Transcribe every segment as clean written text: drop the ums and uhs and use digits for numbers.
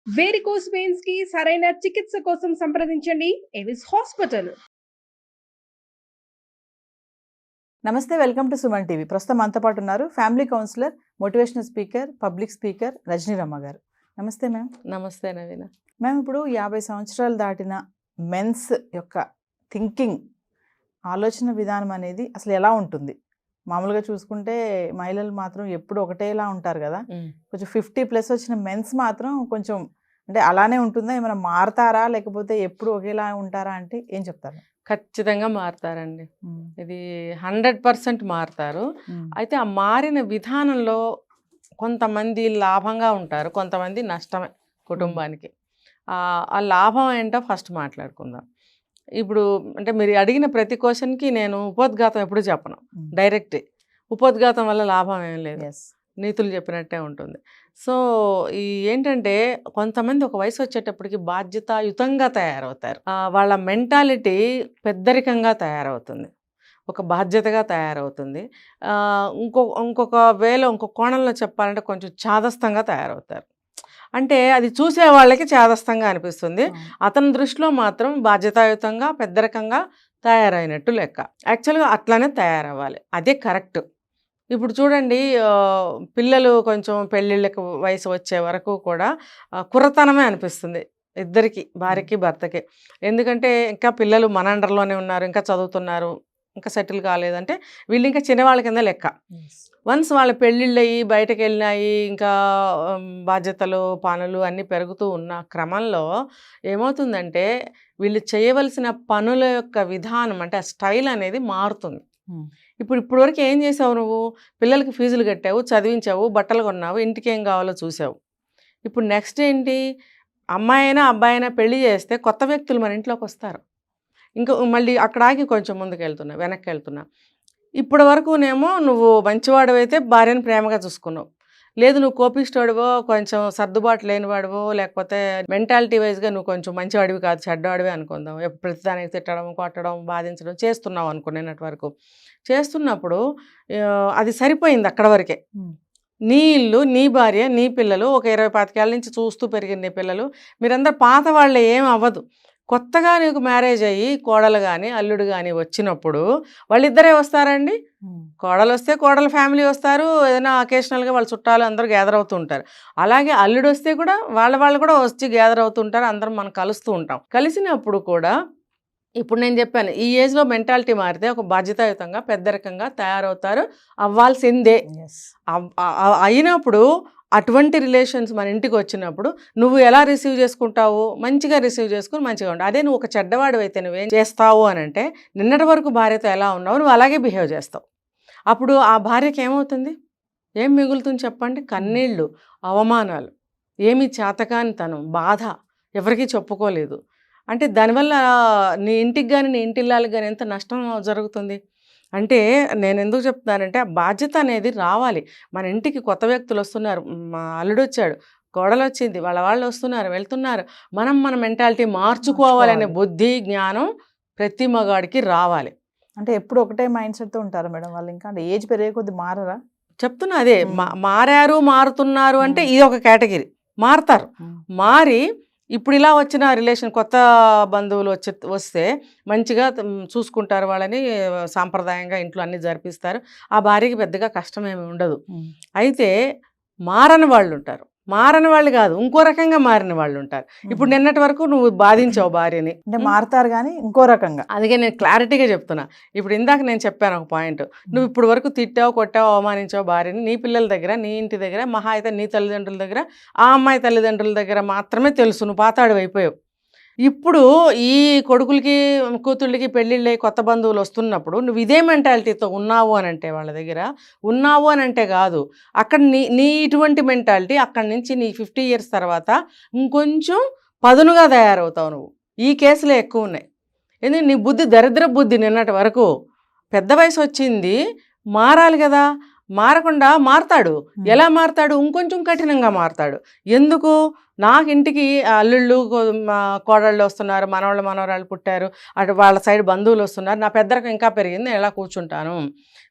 Varicose veins కి సరైన చికిత్స కోసం సంప్రదించండి ఎవిస్ హాస్పిటల్. నమస్తే, వెల్కమ్ టు సుమన్ టీవీ. ప్రస్తుతం మనతో పాటు ఉన్నారు family counsellor, motivational speaker, public speaker Rajaniramma garu. నమస్తే మ్యామ్. నమస్తే నవీన. మ్యామ్, ఇప్పుడు 50 సంవత్సరాలు దాటిన మెన్స్ యొక్క థింకింగ్, ఆలోచన విధానం అనేది అసలు ఎలా ఉంటుంది? మామూలుగా చూసుకుంటే మహిళలు మాత్రం ఎప్పుడు ఒకటేలా ఉంటారు కదా. కొంచెం 50+ వచ్చిన మెన్స్ మాత్రం కొంచెం అంటే అలానే ఉంటుందా? ఏమైనా మారతారా, లేకపోతే ఎప్పుడు ఒకేలా ఉంటారా అంటే ఏం చెప్తారు? ఖచ్చితంగా మారుతారండి. ఇది 100% మారుతారు. అయితే ఆ మారిన విధానంలో కొంతమంది లాభంగా ఉంటారు, కొంతమంది నష్టమే కుటుంబానికి. ఆ లాభం ఏంటో ఫస్ట్ మాట్లాడుకుందాం. ఇప్పుడు అంటే మీరు అడిగిన ప్రతి క్వశ్చన్కి నేను ఉపోద్ఘాతం ఎప్పుడు చెప్పను, డైరెక్ట్. ఉపోద్ఘాతం వల్ల లాభం ఏం లేదు, నీతులు చెప్పినట్టే ఉంటుంది. సో ఏంటంటే కొంతమంది ఒక వయసు వచ్చేటప్పటికి బాధ్యతాయుతంగా తయారవుతారు. వాళ్ళ మెంటాలిటీ పెద్దరికంగా తయారవుతుంది, ఒక బాధ్యతగా తయారవుతుంది. ఇంకొక కోణంలో చెప్పాలంటే కొంచెం చాదస్తంగా తయారవుతారు. అంటే అది చూసే వాళ్ళకి చాదస్తంగా అనిపిస్తుంది, అతని దృష్టిలో మాత్రం బాధ్యతాయుతంగా పెద్దరికంగా తయారైనట్టు లెక్క. యాక్చువల్గా అట్లానే తయారవ్వాలి, అదే కరెక్ట్. ఇప్పుడు చూడండి, పిల్లలు కొంచెం పెళ్ళిళ్ళకి వయసు వచ్చే వరకు కూడా కుర్రతనమే అనిపిస్తుంది ఇద్దరికి, భార్యకి భర్తకి. ఎందుకంటే ఇంకా పిల్లలు మన అండర్లోనే ఉన్నారు, ఇంకా చదువుతున్నారు, ఇంకా సెటిల్ కాలేదంటే వీళ్ళు ఇంకా చిన్నవాళ్ళ కింద లెక్క. వన్స్ వాళ్ళ పెళ్ళిళ్ళు అయ్యి బయటకు వెళ్ళినాయి, ఇంకా బాధ్యతలు పనులు అన్నీ పెరుగుతూ ఉన్న క్రమంలో ఏమవుతుందంటే వీళ్ళు చేయవలసిన పనుల యొక్క విధానం అంటే ఆ స్టైల్ అనేది మారుతుంది. ఇప్పుడు వరకు ఏం చేసావు నువ్వు? పిల్లలకి ఫీజులు కట్టావు, చదివించావు, బట్టలు కొన్నావు, ఇంటికి ఏం కావాలో చూసావు. ఇప్పుడు నెక్స్ట్ ఏంటి? అమ్మాయి అయినా అబ్బాయి అయినా పెళ్లి చేస్తే కొత్త వ్యక్తులు మన ఇంట్లోకి వస్తారు. ఇంకా మళ్ళీ అక్కడ ఆగి కొంచెం ముందుకు వెళ్తున్నా, వెనక్కి వెళ్తున్నా. ఇప్పటి వరకునేమో నువ్వు మంచివాడివైతే భార్యను ప్రేమగా చూసుకున్నావు, లేదు నువ్వు కోపిస్టోడివో, కొంచెం సర్దుబాటు లేనివాడివో, లేకపోతే మెంటాలిటీ వైజ్గా నువ్వు కొంచెం మంచివాడివి కాదు చెడ్డవాడివి అనుకుందాం, ప్రతిదానికి తిట్టడం, కొట్టడం, బాధించడం చేస్తున్నావు అనుకునేటట్టు వరకు చేస్తున్నప్పుడు అది సరిపోయింది అక్కడ వరకే. నీ ఇల్లు, నీ భార్య, నీ పిల్లలు, ఒక 20-25 ఏళ్ళ నుంచి చూస్తూ పెరిగిన నీ పిల్లలు, మీరందరూ పాత వాళ్ళే, ఏం అవ్వదు. కొత్తగా నీకు మ్యారేజ్ అయ్యి కోడలు కానీ అల్లుడు కానీ వచ్చినప్పుడు వాళ్ళిద్దరే వస్తారండి. కోడలు వస్తే కోడల ఫ్యామిలీ వస్తారు, ఏదైనా అకేషనల్గా వాళ్ళ చుట్టాలు అందరూ గ్యాదర్ అవుతూ ఉంటారు. అలాగే అల్లుడు వస్తే కూడా వాళ్ళు కూడా వచ్చి గ్యాదర్ అవుతూ ఉంటారు, అందరం మనం కలుస్తూ ఉంటాం. కలిసినప్పుడు కూడా ఇప్పుడు నేను చెప్పాను, ఈ ఏజ్లో మెంటాలిటీ మారితే ఒక బాధ్యతాయుతంగా పెద్దరికంగా తయారవుతారు, అవ్వాల్సిందే. అయినప్పుడు అటువంటి రిలేషన్స్ మన ఇంటికి వచ్చినప్పుడు నువ్వు ఎలా రిసీవ్ చేసుకుంటావు? మంచిగా రిసీవ్ చేసుకుని మంచిగా ఉంటావు. అదే నువ్వు ఒక చెడ్డవాడు అయితే నువ్వేం చేస్తావు అని అంటే, నిన్నటి వరకు భార్యతో ఎలా ఉన్నావు నువ్వు అలాగే బిహేవ్ చేస్తావు. అప్పుడు ఆ భార్యకి ఏమవుతుంది? ఏం మిగులుతుంది చెప్పండి? కన్నీళ్ళు, అవమానాలు, ఏమీ చేతకానితనం, బాధ, ఎవరికీ చెప్పుకోలేదు. అంటే దానివల్ల నీ ఇంటికి కానీ నీ ఇంటిల్లాలకు కానీ ఎంత నష్టం జరుగుతుంది. అంటే నేను ఎందుకు చెప్తున్నానంటే ఆ బాధ్యత అనేది రావాలి. మన ఇంటికి కొత్త వ్యక్తులు వస్తున్నారు, మా అల్లుడు వచ్చాడు, కోడలు వచ్చింది, వాళ్ళు వస్తున్నారు, వెళ్తున్నారు, మన మెంటాలిటీ మార్చుకోవాలనే బుద్ధి, జ్ఞానం ప్రతి మగాడికి రావాలి. అంటే ఎప్పుడు ఒకటే మైండ్ సెట్తో ఉంటారు మేడం వాళ్ళు? ఇంకా అంటే ఏజ్ పెరిగే కొద్ది మారరా? చెప్తున్నా అదే, మారుతున్నారు అంటే ఇది ఒక కేటగిరీ. మారుతారు, మారి ఇప్పుడు ఇలా వచ్చిన రిలేషన్ కొత్త బంధువులు వస్తే మంచిగా చూసుకుంటారు వాళ్ళని, సాంప్రదాయంగా ఇంట్లో అన్నీ జరిపిస్తారు. ఆ భార్యకి పెద్దగా కష్టమేమి ఉండదు. అయితే మారని వాళ్ళు ఉంటారు, మారని వాళ్ళు కాదు ఇంకో రకంగా మారిన వాళ్ళు ఉంటారు. ఇప్పుడు నిన్నటి వరకు నువ్వు బాధించావు భార్యని, అంటే మారుతారు కానీ ఇంకో రకంగా. అందుకే నేను క్లారిటీగా చెప్తున్నా. ఇప్పుడు ఇందాక నేను చెప్పాను ఒక పాయింట్, నువ్వు ఇప్పుడు వరకు తిట్టావు, కొట్టావు, అవమానించావు భార్యని, నీ పిల్లల దగ్గర, నీ ఇంటి దగ్గర, మహా అయితే నీ తల్లిదండ్రుల దగ్గర, ఆ అమ్మాయి తల్లిదండ్రుల దగ్గర మాత్రమే తెలుసు నువ్వు పాతాడు అయిపోయావు. ఇప్పుడు ఈ కొడుకులకి కూతుళ్ళకి పెళ్ళిళ్ళకి కొత్త బంధువులు వస్తున్నప్పుడు నువ్వు ఇదే మెంటాలిటీతో ఉన్నావు అని అంటే, వాళ్ళ దగ్గర ఉన్నావు అని అంటే కాదు, అక్కడ నీ ఇటువంటి మెంటాలిటీ అక్కడి నుంచి నీ 50 years తర్వాత ఇంకొంచెం పదునుగా తయారవుతావు నువ్వు. ఈ కేసులే ఎక్కువ ఉన్నాయి. ఎందుకంటే నీ బుద్ధి దరిద్ర బుద్ధి నిన్నటి వరకు. పెద్ద వయసు వచ్చింది, మారాలి కదా, మారకుండా మారతాడు. ఎలా మారతాడు? ఇంకొంచెం కఠినంగా మారతాడు. ఎందుకు? నాకు ఇంటికి అల్లుళ్ళు కోడళ్ళు వస్తున్నారు, మనవరాళ్ళు పుట్టారు, అటు వాళ్ళ సైడ్ బంధువులు వస్తున్నారు, నా పెద్దరికం ఇంకా పెరిగింది, నేను ఎలా కూర్చుంటాను?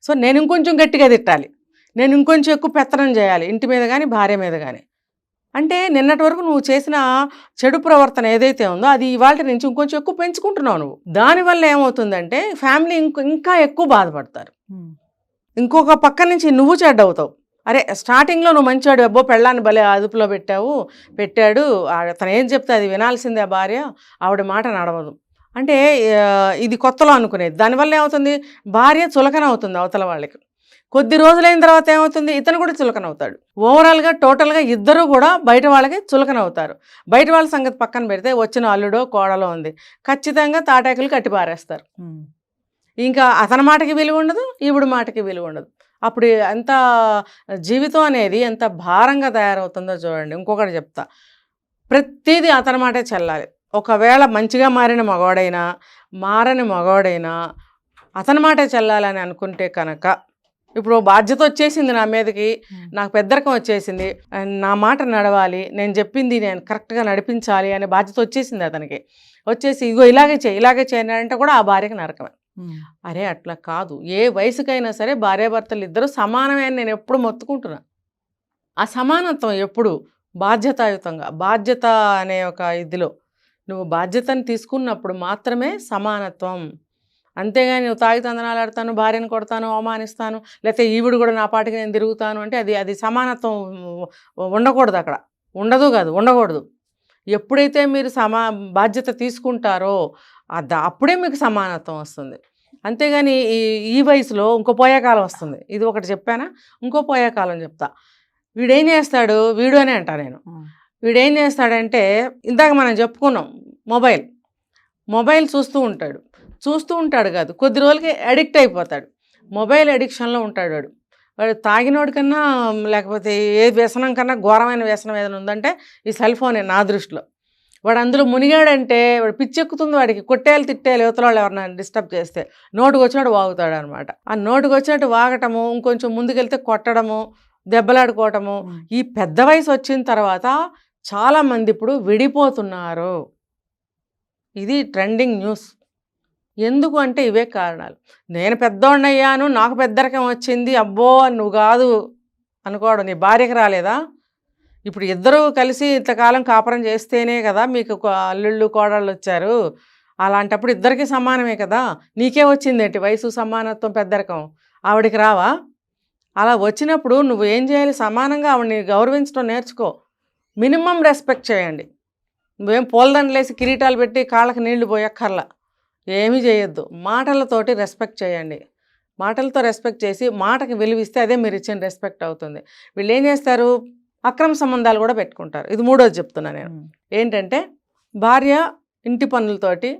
సో నేను ఇంకొంచెం గట్టిగా తిట్టాలి, నేను ఇంకొంచెం ఎక్కువ పెత్తనం చేయాలి ఇంటి మీద కానీ భార్య మీద కానీ. అంటే నిన్నటి వరకు నువ్వు చేసిన చెడు ప్రవర్తన ఏదైతే ఉందో అది ఇవాళ నుంచి ఇంకొంచెం ఎక్కువ పెంచుకుంటున్నావు నువ్వు. దానివల్ల ఏమవుతుందంటే ఫ్యామిలీ ఇంకా ఎక్కువ బాధపడతారు. ఇంకొక పక్క నుంచి నువ్వు చెడ్డవుతావు. అరే స్టార్టింగ్లో నువ్వు మంచివాడు, అబ్బో పెళ్ళాన్ని భలే అదుపులో పెట్టాడు, అతను ఏం చెప్తే అది వినాల్సిందే భార్య, ఆవిడ మాట నడవదు అంటే ఇది కొత్తలో అనుకునేది. దానివల్ల ఏమవుతుంది, భార్య చులకన అవుతుంది అవతల వాళ్ళకి. కొద్ది రోజులైన తర్వాత ఏమవుతుంది, ఇతను కూడా చులకన అవుతాడు. ఓవరాల్గా టోటల్గా ఇద్దరు కూడా బయట వాళ్ళకి చులకన అవుతారు. బయట వాళ్ళ సంగతి పక్కన పెడితే వచ్చిన అల్లుడో కోడలో ఉంది, ఖచ్చితంగా తాటాకులు కట్టి పారేస్తారు. ఇంకా అతని మాటకి విలువ ఉండదు, ఈవిడ మాటకి విలువ ఉండదు. అప్పుడు ఎంత జీవితం అనేది ఎంత భారంగా తయారవుతుందో చూడండి. ఇంకొకటి చెప్తా, ప్రతిదీ అతని మాటే చెల్లాలి. ఒకవేళ మంచిగా మారిన మగవాడైనా మారని మగవాడైనా అతని మాటే చెల్లాలని అనుకుంటే కనుక, ఇప్పుడు బాధ్యత వచ్చేసింది నా మీదకి, నాకు పెద్దరికం వచ్చేసింది, నా మాట నడవాలి, నేను చెప్పింది నేను కరెక్ట్గా నడిపించాలి అనే బాధ్యత వచ్చేసింది అతనికి. వచ్చేసి ఇగో ఇలాగే చేయని అంటే కూడా ఆ భార్యకి నరకమే. అరే అట్లా కాదు, ఏ వయసుకైనా సరే భార్యాభర్తలు ఇద్దరు సమానమే అని నేను ఎప్పుడు మొత్తుకుంటున్నా. ఆ సమానత్వం ఎప్పుడు బాధ్యతాయుతంగా, బాధ్యత అనే ఒక ఇదిలో నువ్వు బాధ్యతను తీసుకున్నప్పుడు మాత్రమే సమానత్వం. అంతేగాని నువ్వు తాగి తందనాలు ఆడతాను, భార్యను కొడతాను, అవమానిస్తాను, లేకపోతే ఈవిడు కూడా నా పాటికి నేను తిరుగుతాను అంటే అది సమానత్వం ఉండకూడదు. అక్కడ ఉండకూడదు. ఎప్పుడైతే మీరు బాధ్యత తీసుకుంటారో అప్పుడే మీకు సమానత్వం వస్తుంది. అంతేగాని ఈ వయసులో ఇంకో పోయేకాలం వస్తుంది. ఇది ఒకటి చెప్పానా, ఇంకో పోయేకాలం చెప్తా. వీడేం చేస్తాడు, వీడు అనే అంటా నేను, వీడేం చేస్తాడంటే ఇందాక మనం చెప్పుకున్నాం, మొబైల్ చూస్తూ ఉంటాడు కాదు, కొద్ది రోజులకి అడిక్ట్ అయిపోతాడు. మొబైల్ అడిక్షన్లో ఉంటాడు వాడు తాగినోడి కన్నా లేకపోతే ఏ వ్యసనం కన్నా ఘోరమైన వ్యసనం ఏదైనా ఉందంటే ఈ సెల్ ఫోనే నా దృష్టిలో. వాడు అందులో మునిగాడంటే వాడు పిచ్చెక్కుతుంది, వాడికి కొట్టేయాలి తిట్టేయాలి యువతల వాళ్ళు ఎవరైనా డిస్టర్బ్ చేస్తే. నోటుకు వచ్చినట్టు వాగుతాడు అనమాట. ఆ నోటుకు వచ్చినట్టు వాగటము, ఇంకొంచెం ముందుకెళ్తే కొట్టడము, దెబ్బలాడుకోవటము. ఈ పెద్ద వయసు వచ్చిన తర్వాత చాలామంది ఇప్పుడు విడిపోతున్నారు. ఇది ట్రెండింగ్ న్యూస్. ఎందుకు అంటే ఇవే కారణాలు. నేను పెద్దోడినయ్యాను, నాకు పెద్దరికం వచ్చింది, అబ్బో నువ్వు కాదు అనుకోవడం. నీ భార్యకి రాలేదా? ఇప్పుడు ఇద్దరూ కలిసి ఇంతకాలం కాపురం చేస్తేనే కదా మీకు అల్లుళ్ళు కోడళ్ళు వచ్చారు. అలాంటప్పుడు ఇద్దరికి సమానమే కదా. నీకే వచ్చిందేంటి వయసు సమానత్వం పెద్దరికం, ఆవిడికి రావా? అలా వచ్చినప్పుడు నువ్వు ఏం చేయాలి, సమానంగా ఆవిడని గౌరవించడం నేర్చుకో. మినిమం రెస్పెక్ట్ చేయండి. నువ్వేం పూలదండలేసి కిరీటాలు పెట్టి కాళ్ళకి నీళ్లు పోయక్కర్లా, ఏమీ చేయొద్దు. మాటలతోటి రెస్పెక్ట్ చేయండి. మాటలతో రెస్పెక్ట్ చేసి మాటకి విలువిస్తే అదే మీరు ఇచ్చిన రెస్పెక్ట్ అవుతుంది. వీళ్ళు ఏం చేస్తారు, అక్రమ సంబంధాలు కూడా పెట్టుకుంటారు. ఇది మూడోది చెప్తున్నా నేను. ఏంటంటే భార్య ఇంటి పనులతోటి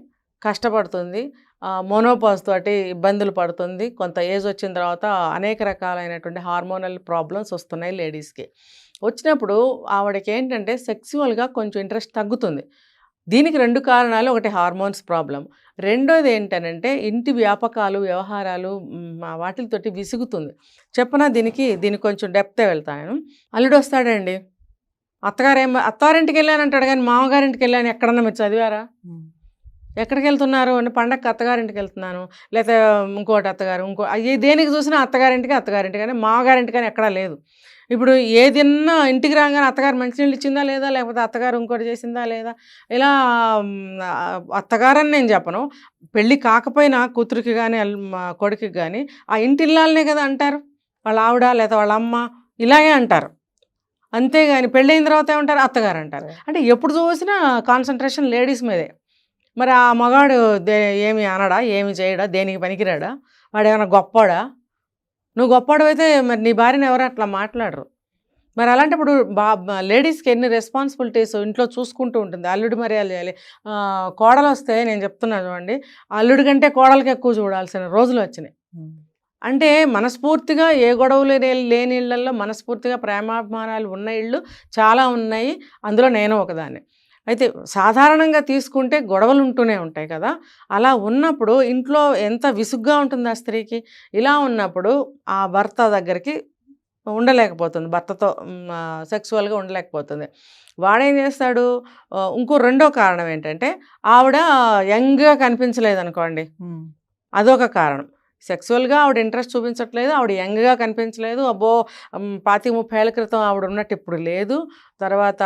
కష్టపడుతుంది, మోనోపాజ్ తోటి ఇబ్బందులు పడుతుంది. కొంత ఏజ్ వచ్చిన తర్వాత అనేక రకాలైనటువంటి హార్మోనల్ ప్రాబ్లమ్స్ వస్తున్నాయి లేడీస్కి. వచ్చినప్పుడు ఆవిడకి ఏంటంటే సెక్సువల్గా కొంచెం ఇంట్రెస్ట్ తగ్గుతుంది. దీనికి 2 కారణాలు. ఒకటి హార్మోన్స్ ప్రాబ్లం, రెండోది ఏంటనంటే ఇంటి వ్యాపకాలు వ్యవహారాలు వాటితోటి విసుగుతుంది. చెప్పనా దీనికి కొంచెం డెప్తే వెళ్తాను. అల్లుడు వస్తాడండి, అత్తారింటికి వెళ్ళానంటాడు కానీ మామగారింటికి వెళ్ళాను ఎక్కడన్నా మీరు చదివారా? ఎక్కడికి వెళ్తున్నారు అంటే పండగకి అత్తగారింటికి వెళ్తున్నాను, లేకపోతే ఇంకోటి అత్తగారు, దేనికి చూసినా అత్తగారింటికి కానీ మామగారింటికి కానీ ఎక్కడా లేదు. ఇప్పుడు ఏదన్నా ఇంటికి రాగానే అత్తగారు మంచినీళ్ళు ఇచ్చిందా లేదా, లేకపోతే అత్తగారు ఇంకోటి చేసిందా లేదా, ఇలా అత్తగారని నేను చెప్పను, పెళ్ళి కాకపోయినా కూతురికి కానీ కొడుకుకి కానీ ఆ ఇంటి ఇల్లాలనే కదా అంటారు. వాళ్ళ ఆవిడ లేదా వాళ్ళ అమ్మ ఇలాగే అంటారు. అంతేగాని పెళ్ళైన తర్వాత ఏమంటారు, అత్తగారు అంటారు. అంటే ఎప్పుడు చూసినా కాన్సన్ట్రేషన్ లేడీస్ మీదే. మరి ఆ మగాడు ఏమి అనడా, ఏమి చేయడా, దేనికి పనికిరాడా, వాడు ఏమైనా గొప్పోడా? నువ్వు గొప్పవాడు అయితే మరి నీ భార్యను ఎవరు అట్లా మాట్లాడరు. మరి అలాంటప్పుడు లేడీస్కి ఎన్ని రెస్పాన్సిబిలిటీస్ ఇంట్లో చూసుకుంటూ ఉంటుంది. అల్లుడు మర్యాదలు చేయాలి. కోడలు వస్తే నేను చెప్తున్నాను చూడండి, అల్లుడి కంటే కోడలకి ఎక్కువ చూడాల్సిన రోజులు వచ్చినాయి. అంటే మనస్ఫూర్తిగా ఏ గొడవలు లేని ఇళ్లలో మనస్ఫూర్తిగా ప్రేమాభిమానాలు ఉన్న ఇళ్ళు చాలా ఉన్నాయి. అందులో నేను ఒకదాన్ని. అయితే సాధారణంగా తీసుకుంటే గొడవలు ఉంటూనే ఉంటాయి కదా. అలా ఉన్నప్పుడు ఇంట్లో ఎంత విసుగ్గా ఉంటుంది ఆ స్త్రీకి. ఇలా ఉన్నప్పుడు ఆ భర్త దగ్గరికి ఉండలేకపోతుంది, భర్తతో సెక్సువల్గా ఉండలేకపోతుంది. వాడేం చేస్తాడు, ఇంకో రెండో కారణం ఏంటంటే ఆవిడ యంగ్గా కనిపించలేదు అనుకోండి, అదొక కారణం. సెక్సువల్గా ఆవిడ ఇంట్రెస్ట్ చూపించట్లేదు, ఆవిడ యంగ్గా కనిపించలేదు, అబ్బో 25-30 ఏళ్ల క్రితం ఆవిడ ఉన్నట్టు ఇప్పుడు లేదు, తర్వాత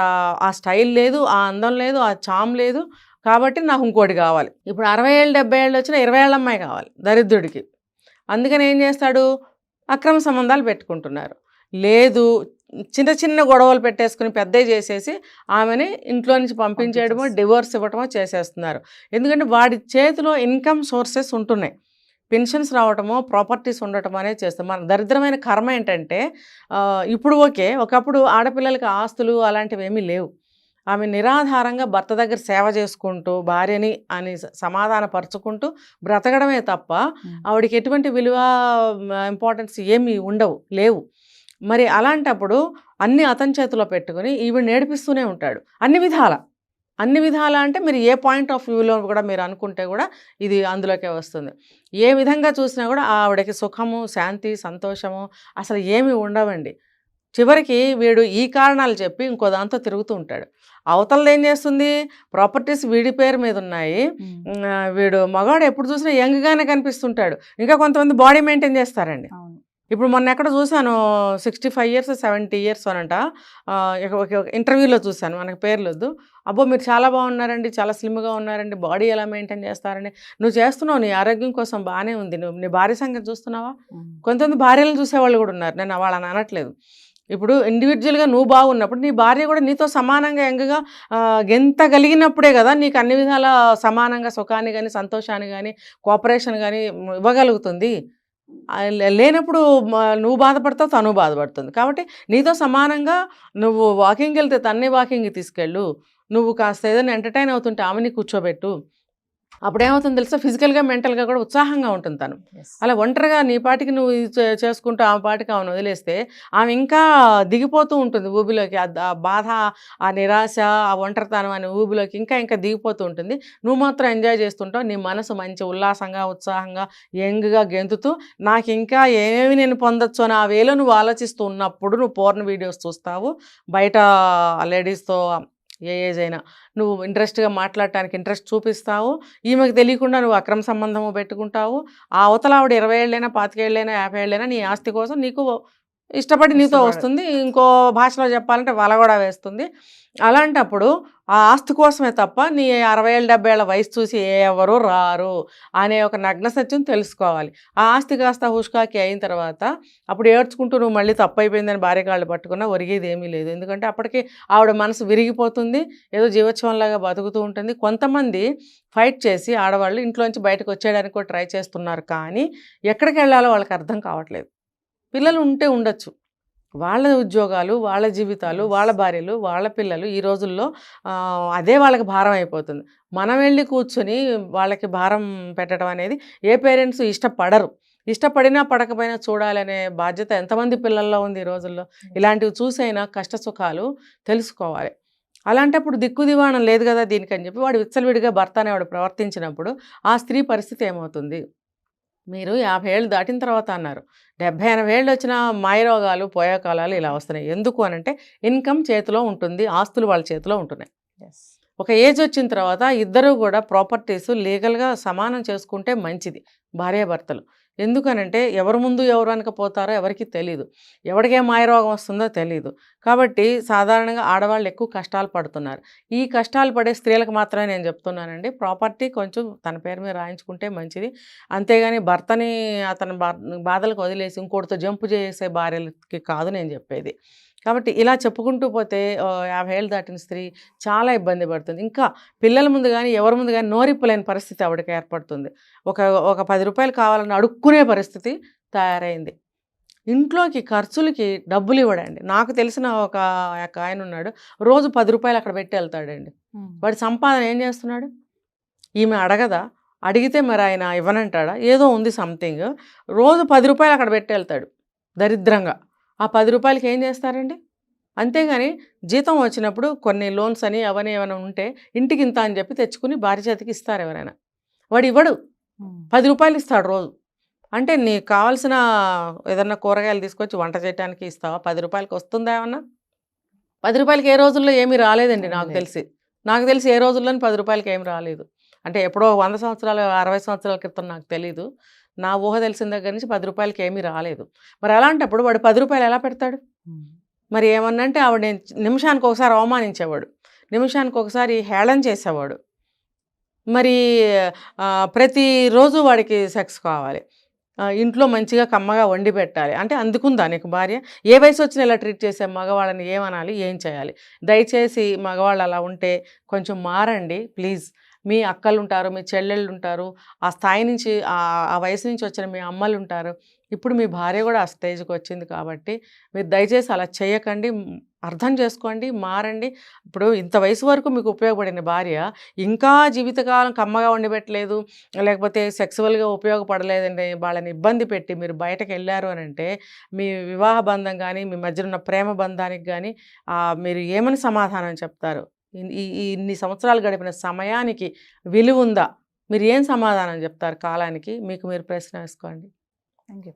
ఆ స్టైల్ లేదు, ఆ అందం లేదు, ఆ చామ్ లేదు, కాబట్టి నాకు ఇంకోటి కావాలి. ఇప్పుడు 60 ఏళ్ళు 70 ఏళ్ళు వచ్చినా 20 ఏళ్ళ అమ్మాయి కావాలి దరిద్రుడికి. అందుకని ఏం చేస్తాడు, అక్రమ సంబంధాలు పెట్టుకుంటున్నారు. లేదు, చిన్న చిన్న గొడవలు పెట్టేసుకుని పెద్దవి చేసేసి ఆమెని ఇంట్లో నుంచి పంపించేయడమో డివోర్స్ ఇవ్వటమో చేసేస్తున్నారు. ఎందుకంటే వాడి చేతిలో ఇన్కమ్ సోర్సెస్ ఉంటున్నాయి, పెన్షన్స్ రావటమో ప్రాపర్టీస్ ఉండటం అనేది చేస్తాం. మన దరిద్రమైన కర్మ ఏంటంటే ఇప్పుడు ఓకే, ఒకప్పుడు ఆడపిల్లలకి ఆస్తులు అలాంటివి ఏమీ లేవు. ఆమె నిరాధారంగా భర్త దగ్గర సేవ చేసుకుంటూ భార్యని అని సమాధానపరుచుకుంటూ బ్రతకడమే తప్ప ఆవిడకి ఎటువంటి విలువ ఇంపార్టెన్స్ ఏమీ లేవు. మరి అలాంటప్పుడు అన్ని అతని చేతిలో పెట్టుకుని ఈవిడ నేర్పిస్తూనే ఉంటాడు అన్ని విధాల అంటే మీరు ఏ పాయింట్ ఆఫ్ వ్యూలో కూడా మీరు అనుకుంటే కూడా ఇది అందులోకే వస్తుంది. ఏ విధంగా చూసినా కూడా ఆవిడకి సుఖము, శాంతి, సంతోషము అసలు ఏమీ ఉండవండి. చివరికి వీడు ఈ కారణాలు చెప్పి ఇంకో దాంతో తిరుగుతూ ఉంటాడు. అవతలది ఏం చేస్తుంది, ప్రాపర్టీస్ వీడి పేరు మీద ఉన్నాయి, వీడు మగవాడు ఎప్పుడు చూసినా యంగ్గానే కనిపిస్తుంటాడు. ఇంకా కొంతమంది బాడీ మెయింటైన్ చేస్తారండి. ఇప్పుడు మొన్న ఎక్కడ చూశాను 65 years 70 years అనంట, ఇంటర్వ్యూలో చూశాను, మనకు పేర్లు వద్దు. అబ్బో మీరు చాలా బాగున్నారండి, చాలా స్లిమ్గా ఉన్నారండి, బాడీ ఎలా మెయింటైన్ చేస్తారండి. నువ్వు చేస్తున్నావు నీ ఆరోగ్యం కోసం బాగానే ఉంది, నువ్వు నీ భార్య సంగతి చూస్తున్నావా? కొంతమంది భార్యలను చూసేవాళ్ళు కూడా ఉన్నారు, నేను వాళ్ళని అనట్లేదు. ఇప్పుడు ఇండివిజువల్గా నువ్వు బాగున్నప్పుడు నీ భార్య కూడా నీతో సమానంగా యంగ్గా గెంతగలిగినప్పుడే కదా నీకు అన్ని విధాల సమానంగా సుఖాన్ని కానీ సంతోషాన్ని కానీ కోఆపరేషన్ కానీ ఇవ్వగలుగుతుంది. లేనప్పుడు నువ్వు బాధపడతావు, తను బాధపడుతుంది. కాబట్టి నీతో సమానంగా నువ్వు వాకింగ్కి వెళ్తే తన్నే వాకింగ్కి తీసుకెళ్ళు, నువ్వు కాస్త ఏదైనా ఎంటర్టైన్ అవుతుంటే ఆమెని కూర్చోబెట్టు. అప్పుడేమవుతుంది తెలుసా, ఫిజికల్గా మెంటల్గా కూడా ఉత్సాహంగా ఉంటుంది తను. అలా ఒంటరిగా నీ పాటికి నువ్వు చేసుకుంటూ ఆమె పాటికి ఆమెను వదిలేస్తే ఆమె ఇంకా దిగిపోతూ ఉంటుంది ఊబిలోకి. ఆ బాధ, ఆ నిరాశ, ఆ ఒంటరితనం అనే ఊబిలోకి ఇంకా దిగిపోతూ ఉంటుంది. నువ్వు మాత్రం ఎంజాయ్ చేస్తుంటావు, నీ మనసు మంచి ఉల్లాసంగా, ఉత్సాహంగా, యంగ్గా గెంతుతూ నాకు ఇంకా ఏమేమి నేను పొందొచ్చు అని ఆ వేలో నువ్వు ఆలోచిస్తూ ఉన్నప్పుడు నువ్వు పోర్న్ వీడియోస్ చూస్తావు, బయట లేడీస్తో ఏ ఏజ్ అయినా నువ్వు ఇంట్రెస్ట్గా మాట్లాడటానికి ఇంట్రెస్ట్ చూపిస్తావు. ఈమెకు తెలియకుండా నువ్వు అక్రమ సంబంధము పెట్టుకుంటావు. ఆ అవతల ఆవిడ 20 ఏళ్ళైనా 25 ఏళ్ళైనా 50 ఏళ్ళైనా నీ ఆస్తి కోసం నీకు ఇష్టపడి నీతో వస్తుంది. ఇంకో భాషలో చెప్పాలంటే వల కూడా వేస్తుంది. అలాంటప్పుడు ఆ ఆస్తి కోసమే తప్ప నీ 60 ఏళ్ళ 70 ఏళ్ళ వయసు చూసి ఎవరు రారు అనే ఒక నగ్న సత్యం తెలుసుకోవాలి. ఆ ఆస్తి కాస్త హుష్కాకి అయిన తర్వాత అప్పుడు ఏడ్చుకుంటూ నువ్వు మళ్ళీ తప్పు అయిపోయిందని భార్య కాళ్ళు పట్టుకున్నా ఒరిగేది ఏమీ లేదు. ఎందుకంటే అప్పటికి ఆవిడ మనసు విరిగిపోతుంది, ఏదో జీవోత్సవంలాగా బతుకుతూ ఉంటుంది. కొంతమంది ఫైట్ చేసి ఆడవాళ్ళు ఇంట్లోంచి బయటకు వచ్చేయడానికి కూడా ట్రై చేస్తున్నారు, కానీ ఎక్కడికి వెళ్ళాలో వాళ్ళకి అర్థం కావట్లేదు. పిల్లలు ఉంటే ఉండొచ్చు, వాళ్ళ ఉద్యోగాలు, వాళ్ళ జీవితాలు, వాళ్ళ భార్యలు, వాళ్ళ పిల్లలు ఈ రోజుల్లో అదే వాళ్ళకి భారం అయిపోతుంది. మనం వెళ్ళి కూర్చొని వాళ్ళకి భారం పెట్టడం అనేది ఏ పేరెంట్స్ ఇష్టపడరు. ఇష్టపడినా పడకపోయినా చూడాలనే బాధ్యత ఎంతమంది పిల్లల్లో ఉంది ఈ రోజుల్లో. ఇలాంటివి చూసైనా కష్ట సుఖాలు తెలుసుకోవాలి. అలాంటప్పుడు దిక్కు దివాణం లేదు కదా దీనికని చెప్పి వాడు విచ్చలవిడిగా భర్త అనేవాడు ప్రవర్తించినప్పుడు ఆ స్త్రీ పరిస్థితి ఏమవుతుంది? మీరు 50 ఏళ్ళు దాటిన తర్వాత అన్నారు, 70-80 ఏళ్ళు వచ్చిన మాయరోగాలు, పోయాకాలాలు ఇలా వస్తున్నాయి. ఎందుకు అనంటే ఇన్కమ్ చేతిలో ఉంటుంది, ఆస్తులు వాళ్ళ చేతిలో ఉంటున్నాయి. ఒక ఏజ్ వచ్చిన తర్వాత ఇద్దరూ కూడా ప్రాపర్టీస్ లీగల్గా సమానం చేసుకుంటే మంచిది భార్యాభర్తలు. ఎందుకనంటే ఎవరు ముందు ఎవరు అనకపోతారో ఎవరికి తెలీదు, ఎవరికే మాయరోగం వస్తుందో తెలీదు. కాబట్టి సాధారణంగా ఆడవాళ్ళు ఎక్కువ కష్టాలు పడుతున్నారు. ఈ కష్టాలు పడే స్త్రీలకు మాత్రమే నేను చెప్తున్నానండి, ప్రాపర్టీ కొంచెం తన పేరు మీద రాయించుకుంటే మంచిది. అంతేగాని భర్తని అతని బాధలకు వదిలేసి ఇంకోటితో జంపు చేసే భార్యలకి కాదు నేను చెప్పేది. కాబట్టి ఇలా చెప్పుకుంటూ పోతే 50 ఏళ్ళు దాటిన స్త్రీ చాలా ఇబ్బంది పడుతుంది. ఇంకా పిల్లల ముందు కానీ ఎవరి ముందు కానీ నోరిప్పలేని పరిస్థితి ఆవిడకి ఏర్పడుతుంది. ఒక 10 రూపాయలు కావాలని అడుక్కునే పరిస్థితి తయారైంది. ఇంట్లోకి ఖర్చులకి డబ్బులు ఇవ్వడండి. నాకు తెలిసిన ఒక ఆయన ఉన్నాడు, రోజు 10 రూపాయలు అక్కడ పెట్టి వెళ్తాడండి. వాడి సంపాదన ఏం చేస్తున్నాడు? ఈమె అడగదా? అడిగితే మరి ఆయన ఇవ్వనంటాడా? ఏదో ఉంది సంథింగ్. రోజు 10 రూపాయలు అక్కడ పెట్టి వెళ్తాడు దరిద్రంగా. ఆ 10 రూపాయలకి ఏం చేస్తారండి? అంతేగాని జీతం వచ్చినప్పుడు కొన్ని లోన్స్ అని అవన్నీ ఏమైనా ఉంటే ఇంటికి ఇంత అని చెప్పి తెచ్చుకుని భార్య చేతికి ఇస్తారు ఎవరైనా. వాడు ఇవ్వడు, 10 రూపాయలు ఇస్తాడు రోజు. అంటే నీకు కావాల్సిన ఏదన్నా కూరగాయలు తీసుకొచ్చి వంట చేయడానికి ఇస్తావా? 10 రూపాయలకి వస్తుందా ఏమన్నా? 10 రూపాయలకి ఏ రోజుల్లో ఏమీ రాలేదండి నాకు తెలిసి ఏ రోజుల్లోని 10 రూపాయలకి ఏమి రాలేదు. అంటే ఎప్పుడో 100 సంవత్సరాలు 60 సంవత్సరాల క్రితం నాకు తెలీదు. నా ఊహ తెలిసిన దగ్గర నుంచి 10 రూపాయలకి ఏమీ రాలేదు. మరి అలాంటప్పుడు వాడు 10 రూపాయలు ఎలా పెడతాడు? మరి ఏమన్నంటే ఆవిడ నిమిషానికి ఒకసారి అవమానించేవాడు, నిమిషానికి ఒకసారి హేళన చేసేవాడు. మరి ప్రతిరోజు వాడికి సెక్స్ కావాలి, ఇంట్లో మంచిగా కమ్మగా వండి పెట్టాలి. అంటే అందుకుందా నీకు భార్య? ఏ వయసు వచ్చినా ఇలా ట్రీట్ చేసే మగవాళ్ళని ఏమనాలి, ఏం చేయాలి? దయచేసి మగవాళ్ళు అలా ఉంటే కొంచెం మారండి ప్లీజ్. మీ అక్కలు ఉంటారు, మీ చెల్లెళ్ళు ఉంటారు, ఆ స్థాయి నుంచి ఆ వయసు నుంచి వచ్చిన మీ అమ్మలు ఉంటారు. ఇప్పుడు మీ భార్య కూడా ఆ స్టేజ్కి వచ్చింది కాబట్టి మీరు దయచేసి అలా చేయకండి, అర్థం చేసుకోండి, మారండి. ఇప్పుడు ఇంత వయసు వరకు మీకు ఉపయోగపడిన భార్య ఇంకా జీవితకాలం కమ్మగా వండిపెట్టలేదు, లేకపోతే సెక్సువల్గా ఉపయోగపడలేదండి, వాళ్ళని ఇబ్బంది పెట్టి మీరు బయటకు వెళ్ళారు అని అంటే మీ వివాహ బంధం కానీ మీ మధ్య ఉన్న ప్రేమ బంధానికి కానీ మీరు ఏమని సమాధానం చెప్తారు? ఇన్ని సంవత్సరాలు గడిపిన సమయానికి విలువ ఉందా? మీరు ఏం సమాధానం చెప్తారు కాలానికి? మీకు మీరు ప్రశ్న వేసుకోండి. Thank you.